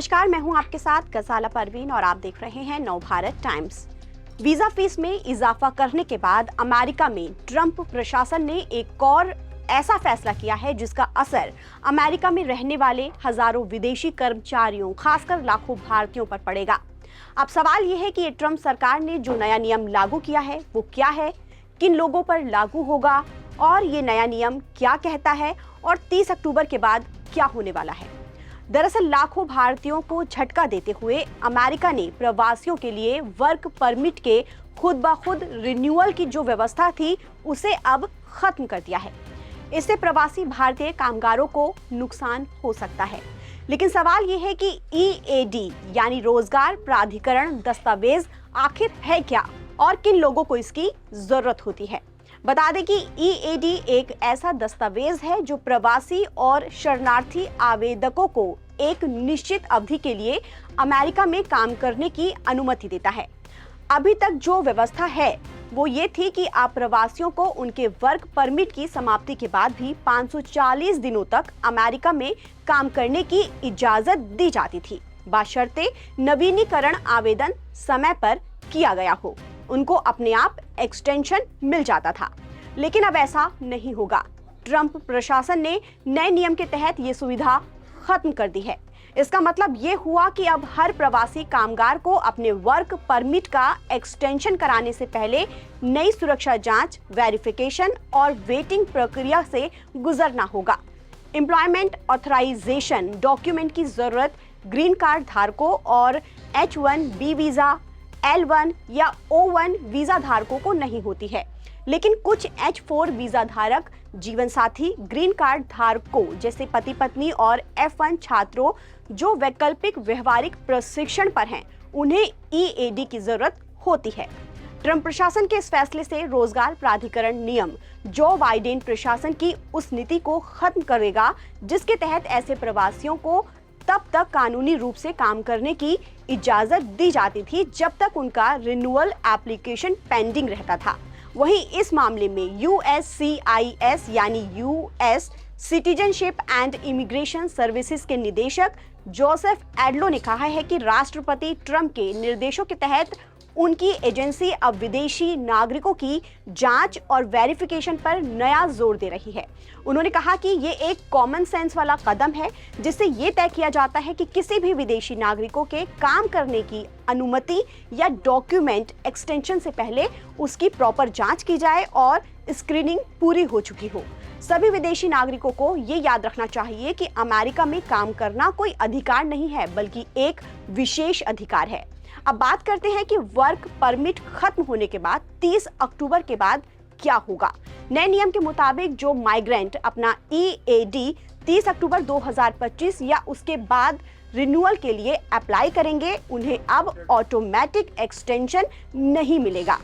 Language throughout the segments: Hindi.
नमस्कार, मैं हूं आपके साथ गजाला परवीन और आप देख रहे हैं नव भारत टाइम्स। वीजा फीस में इजाफा करने के बाद अमेरिका में ट्रंप प्रशासन ने एक और ऐसा फैसला किया है जिसका असर अमेरिका में रहने वाले हजारों विदेशी कर्मचारियों, खासकर लाखों भारतीयों पर पड़ेगा। अब सवाल यह है कि ये ट्रंप सरकार ने जो नया नियम लागू किया है वो क्या है, किन लोगों पर लागू होगा और ये नया नियम क्या कहता है और 30 अक्टूबर के बाद क्या होने वाला है। दरअसल लाखों भारतीयों को झटका देते हुए अमेरिका ने प्रवासियों के लिए वर्क परमिट के खुद ब खुद रिन्यूअल की जो व्यवस्था थी उसे अब खत्म कर दिया है। इससे प्रवासी भारतीय कामगारों को नुकसान हो सकता है, लेकिन सवाल ये है कि EAD यानी रोजगार प्राधिकरण दस्तावेज आखिर है क्या और किन लोगों को इसकी जरूरत होती है। बता दें कि EAD एक ऐसा दस्तावेज है जो प्रवासी और शरणार्थी आवेदकों को एक निश्चित अवधि के लिए अमेरिका में काम करने की अनुमति देता है। अभी तक जो व्यवस्था है वो ये थी कि आप प्रवासियों को उनके वर्क परमिट की समाप्ति के बाद भी 540 दिनों तक अमेरिका में काम करने की इजाजत दी जाती थी, बशर्ते नवीनीकरण आवेदन समय पर किया गया हो। उनको अपने आप एक्सटेंशन मिल जाता था, लेकिन अब ऐसा नहीं होगा। ट्रंप प्रशासन ने नए नियम के तहत ये सुविधा खत्म कर दी है। इसका मतलब ये हुआ कि अब हर प्रवासी कामगार को अपने वर्क परमिट का एक्सटेंशन कराने से पहले नई सुरक्षा जांच, वेरिफिकेशन और वेटिंग प्रक्रिया से गुजरना होगा। एम्प्लॉयमेंट ऑथराइजेशन डॉक्यूमेंट की जरूरत ग्रीन कार्ड धारकों और H1B वीजा, L1 या O1 वीजा धारकों को नहीं होती है, लेकिन कुछ H4 वीजा धारक, जीवन साथी, ग्रीन कार्ड धारकों जैसे पति पत्नी और F1 छात्रों जो वैकल्पिक व्यवहारिक प्रशिक्षण पर हैं, उन्हें EAD की जरूरत होती है। ट्रंप प्रशासन के इस फैसले से रोजगार प्राधिकरण नियम जो बाइडेन प्रशासन की उस नीति को खत्म करेगा जिसके तहत ऐसे प्रवासियों को तब तक कानूनी रूप से काम करने की इजाजत दी जाती थी जब तक उनका रिन्यूअल एप्लीकेशन पेंडिंग रहता था। वहीं इस मामले में USCIS यानी US citizenship and immigration services के निदेशक जोसेफ एडलो ने कहा है कि राष्ट्रपति ट्रंप के निर्देशों के तहत उनकी एजेंसी अब विदेशी नागरिकों की जांच और वेरिफिकेशन पर नया जोर दे रही है। उन्होंने कहा कि ये एक कॉमन सेंस वाला कदम है जिससे ये तय किया जाता है कि किसी भी विदेशी नागरिकों के काम करने की अनुमति या डॉक्यूमेंट एक्सटेंशन से पहले उसकी प्रॉपर जांच की जाए और स्क्रीनिंग पूरी हो चुकी हो। सभी विदेशी नागरिकों को ये याद रखना चाहिए कि अमेरिका में काम करना कोई अधिकार नहीं है बल्कि एक विशेष अधिकार है। अब बात करते हैं कि वर्क परमिट खत्म होने के बाद 30 अक्टूबर के बाद क्या होगा। नए नियम के मुताबिक जो माइग्रेंट अपना EAD 30 अक्टूबर 2025 या उसके बाद रिन्यूअल के लिए अप्लाई करेंगे, उन्हें अब ऑटोमेटिक एक्सटेंशन नहीं मिलेगा।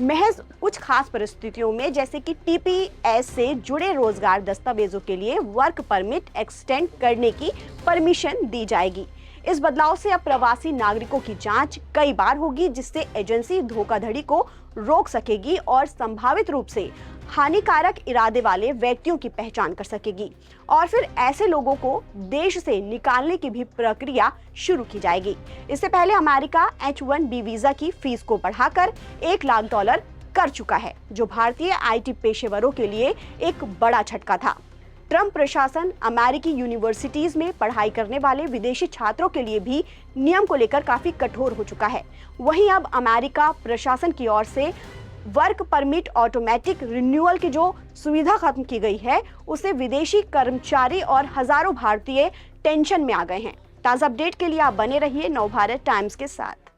महज कुछ खास परिस्थितियों में जैसे कि TPS से जुड़े रोजगार दस्तावेजों के लिए वर्क परमिट एक्सटेंड करने की परमिशन दी जाएगी। इस बदलाव से अब प्रवासी नागरिकों की जांच कई बार होगी जिससे एजेंसी धोखाधड़ी को रोक सकेगी और संभावित रूप से हानिकारक इरादे वाले व्यक्तियों की पहचान कर सकेगी और फिर ऐसे लोगों को देश से निकालने की भी प्रक्रिया शुरू की जाएगी। इससे पहले अमेरिका H1B वीजा की फीस को बढ़ाकर $1 लाख कर चुका है, जो भारतीय IT पेशेवरों के लिए एक बड़ा झटका था। ट्रंप प्रशासन अमेरिकी यूनिवर्सिटीज में पढ़ाई करने वाले विदेशी छात्रों के लिए भी नियम को लेकर काफी कठोर हो चुका है। वहीं अब अमेरिका प्रशासन की ओर से वर्क परमिट ऑटोमेटिक रिन्यूअल की जो सुविधा खत्म की गई है उसे विदेशी कर्मचारी और हजारों भारतीय टेंशन में आ गए हैं। ताज़ा अपडेट के लिए आप बने रहिए नव भारत टाइम्स के साथ।